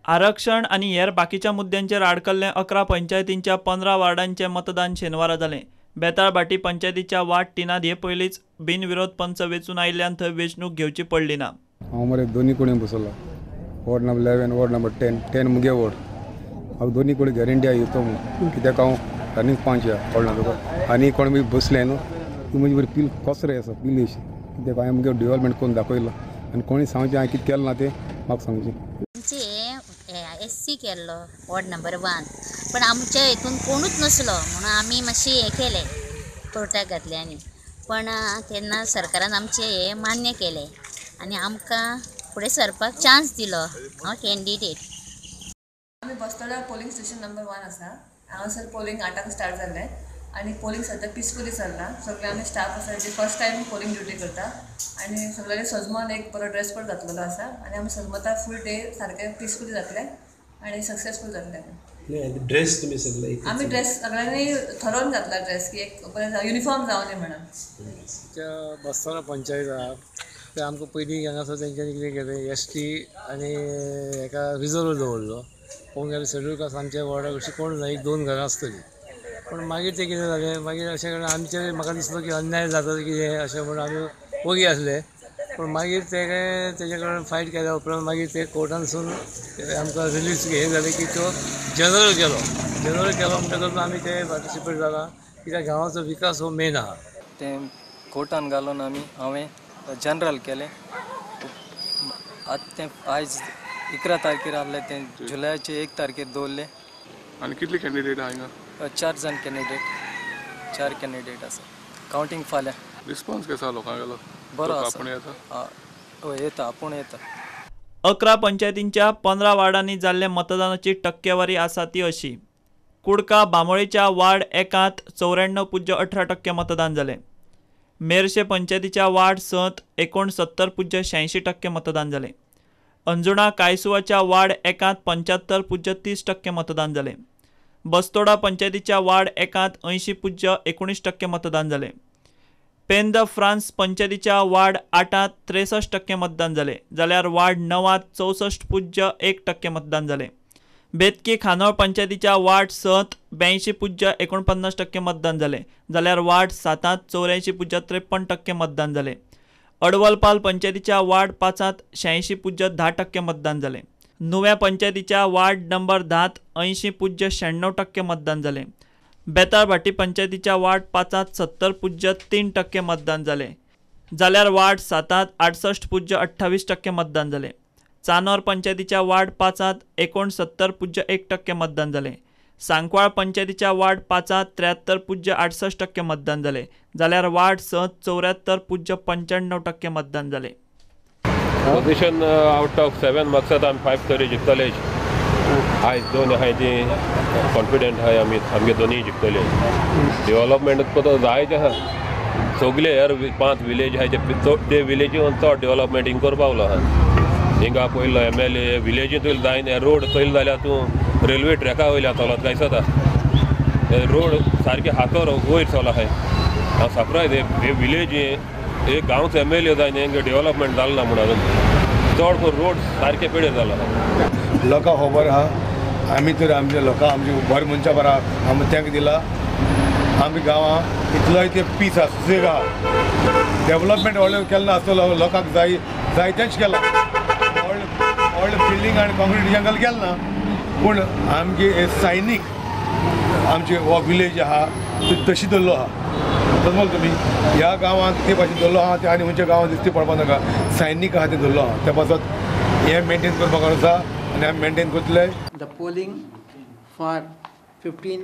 आरक्षण आणि हेर बाकीच्या मुद्द्यांचेर आडकल्ले 11 पंचायतींच्या 15 वार्डांचे मतदान शेनवारा जालें. बेताळभाटी पंचायतीच्या वार्ड 3 हे पयलींच बिनविरोध पंच वेंचून आयिल्ल्यान थंय वेंचणूक घेवची पडली ना. हांव मरे दोनी कडेन बसयला. वॉर्ड नंबर 11 वॉर्ड नंबर 10 मुगे वॉर्ड. हांव दोनी कडेन गॅरंटी आहा येतो म्हणून, कित्याक हांव रनिंग पंच कळना तुका. आनी कोण बी बसले न्हू ती म्हजी बरी पील कसरे आसा पिलेश, कित्याक हांवें मुगे डेवलपमेंट करून दाखयला आनी कोणी सांगचें हांवें कितें केलें ना तें म्हाका सांगचें. SC केल्लो वॉर्ड नंबर 1, पण आमच्या हितून कोणूच नसलो म्हणून आमी मातशें हें केलें, कोर्टाक घातलें आनी. पण तेन्ना सरकारान आमचें हें मान्य केलें आनी आमकां फुडें सरपाक चान्स दिलो. हांव कॅन्डिडेट. आमी बस्तोडा पोलिंग स्टेशन नंबर 1 आसा. हांगासर पोलिंग 8 स्टार्ट जाल्लें आनी पोलिंग सद्या पिसफुली चल्लां. सगळे आमी स्टाफ आसा जे फर्स्ट टायम पोलिंग ड्युटी करता आनी सगळ्यांनी सजमोन एक बरो ड्रेस कोड घातलेलो आसा आनी आमी सजमता फूल डे सारकें पिसफुली जातलें आनी सक्सेसफूल जातलें. ड्रेस तुमी सगळे आमी ड्रेस सगळ्यांनी ठरोवन घातला ड्रेस की एक बरें युनिफॉर्म जावं न्ही म्हणून. बस्तोडा पंचायत आहा ते आमकां पयलीं हांगासर तेंच्यांनी कितें केलें ST आनी हेका रिजर्व दवरलो. पळोवंक गेल्यार शेड्यूल कास्ट आमच्या वॉर्डाक अशी कोण ना, 1-2 घरां आसतलीं. पण मागीर तें कितें जालें, मागीर अशें करून आमचे म्हाका दिसलो की अन्याय जाता कितें अशें म्हणून आमी वगी असले. पण मागीर तेजे कडेन फायट केल्या उपरांत मागीर ते कोर्टानसून आमकां रिलीज हें जालें की तो जनरल केलो म्हणटकच आमी ते पार्टिसिपेट जाला, कित्याक गांवाचो विकास हो मेन आहा. तें कोर्टान घालून हांवें जनरल केलें. आतां तें आयज 11 तारखेर आहलें तें जुलयाचे 1 तारखेर दवरलें. आनी कितले कॅन्डिडेट आहा हिंगा? 4 जाण कॅन्डिडेट, 4 कॅन्डिडेट आसा. कावंटींग फाल्यां. रिस्पॉन्स कसो आहा लोकांगेलो? बरो आसा. आपूण येता? हय येता, आपूण येता. 11 पंचायतींच्या 15 वार्डांनी जाल्ले मतदानाची टक्केवारी आसा ती अशी. कुडका बांबोळेच्या वार्ड 1 94.18% मतदान जालें. मेर्शे पंचायतीच्या वार्ड 7 69.86% मतदान जालें. अंजुणा कायसुवाच्या वार्ड 1 75.30% मतदान जालें. बस्तोडा पंचायतीच्या वार्ड 1 80.19% मतदान जालें. पेंद फ्रांस पंचायतीच्या वार्ड 8 63% मतदान जालें, जाल्यार वार्ड 9 64.1% मतदान जालें. बेतकी खानोळ पंचायतीच्या वार्ड 7 82.49% मतदान जालें, जाल्यार वार्ड 7 84.53% मतदान जालें. अडवलपाल पंचायतीच्या वार्ड 5 86.10% मतदान जालें. नुव्या पंचायतीच्या वार्ड नंबर 10 80.96% मतदान जालें. बेताळभाटी पंचायतीच्या वार्ड 5 70.3% मतदान जालें, जाल्यार वार्ड 7 68.28% मतदान जालें. चानोर पंचायतीच्या वार्ड 5 69.1% मतदान जालें. सांकवाळ पंचायतीच्या वार्ड 5 73.68% मतदान जालें, जाल्यार वार्ड 7 74.95% मतदान जालें. पोजिशन आउट ऑफ 7 मकसद आमी 5 तरी जिखतले. आयज दोन आहाय ती कॉन्फिडंट आहाय आमगे दोनूय जिखतले. डेव्हलपमेंट तो जायते आहा. सगळे हेर 5 विलेज आहाय ते विलेजीन चड डेव्हलपमेंट हिंग करपा उलो आहा. हिंगा पयलो MLA विलेजींत जायन रोड चोयल जाल्यार तूं रेल्वे ट्रॅका वयल्या चलत काय जाता. रोड सारके हातोर वयर चल आहाय. हांव सरप्रायज हे विलेज हे गांवचो MLA जायन हेंगे डेव्हलपमेंट जालें ना म्हणून चड करून रोड सारके पेडेर जाला. लोकांक खबर आहा आमी तर आमच्या लोकांक आमचे बरे मनशां बरा आमी तांकां दिला. आमी गांवां इतलोय ते पीस आहा, सुसेग आहा. डेव्हलपमेंट व्हडलें केलें नासतलो, लोकांक जायतेंच केलां. व्हडलें बिल्डींग आनी कॉन्क्रीट जंगल केलें ना, पूण आमगे सैनीक आमचे हो विलेज आहा तशी दवरलो आहा. समज तुमी ह्या गांवांत ते भाशेन दवरलो आहा ते आनी खंयच्या गांवांत दिसती पडपा नाका. सैनीक आहा ते दवरलो आहा. त्या पासत हे मेंटेन करपाक आसा आनी आमी मेंटेन करतले. The polling for 15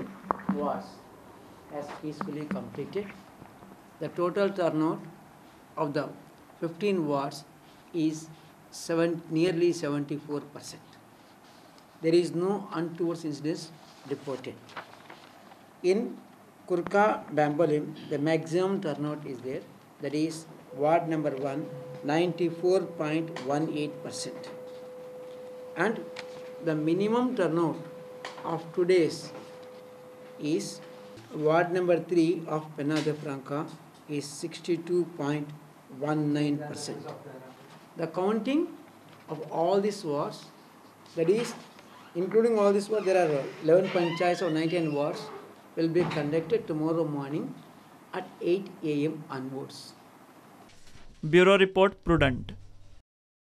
wards has peacefully completed. The total turnout of the 15 wards is nearly 74%. There is no untoward incidents reported. In Kurka Bambolim, the maximum turnout is there. That is ward number 1, 94.18%. And the minimum turnout of today's is ward number 3 of Penna de Franca is 62.19%. The counting of all these wards That is, including all this work, there are 11 panchayats or 19 wards will be conducted tomorrow morning at 8 a.m. onwards. Bureau report prudent.